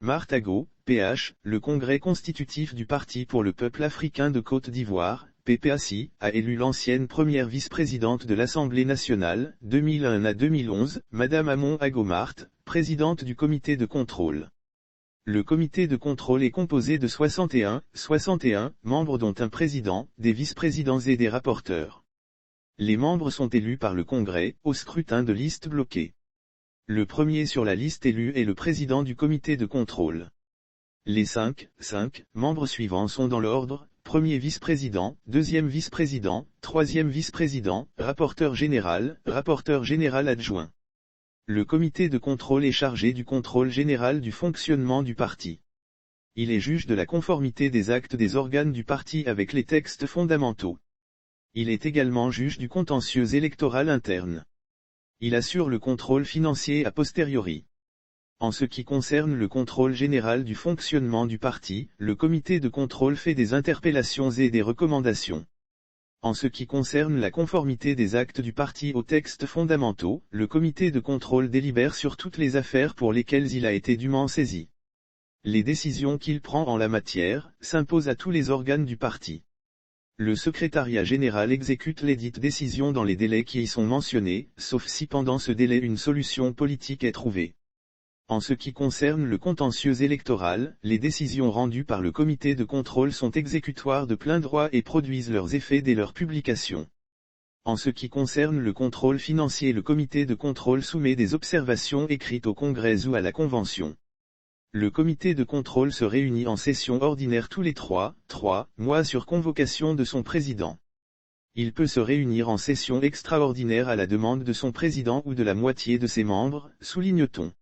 Martago, PH, le Congrès constitutif du Parti pour le peuple africain de Côte d'Ivoire, PPACI, a élu l'ancienne première vice-présidente de l'Assemblée nationale, 2001 à 2011, Madame Amon Agomart, présidente du comité de contrôle. Le comité de contrôle est composé de 61 membres dont un président, des vice-présidents et des rapporteurs. Les membres sont élus par le Congrès, au scrutin de liste bloquée. Le premier sur la liste élue est le président du comité de contrôle. Les 5 membres suivants sont dans l'ordre: premier vice-président, deuxième vice-président, troisième vice-président, rapporteur général adjoint. Le comité de contrôle est chargé du contrôle général du fonctionnement du parti. Il est juge de la conformité des actes des organes du parti avec les textes fondamentaux. Il est également juge du contentieux électoral interne. Il assure le contrôle financier a posteriori. En ce qui concerne le contrôle général du fonctionnement du parti, le comité de contrôle fait des interpellations et des recommandations. En ce qui concerne la conformité des actes du parti aux textes fondamentaux, le comité de contrôle délibère sur toutes les affaires pour lesquelles il a été dûment saisi. Les décisions qu'il prend en la matière s'imposent à tous les organes du parti. Le secrétariat général exécute lesdites décisions dans les délais qui y sont mentionnés, sauf si pendant ce délai une solution politique est trouvée. En ce qui concerne le contentieux électoral, les décisions rendues par le comité de contrôle sont exécutoires de plein droit et produisent leurs effets dès leur publication. En ce qui concerne le contrôle financier, le comité de contrôle soumet des observations écrites au Congrès ou à la Convention. Le comité de contrôle se réunit en session ordinaire tous les 3 mois sur convocation de son président. Il peut se réunir en session extraordinaire à la demande de son président ou de la moitié de ses membres, souligne-t-on.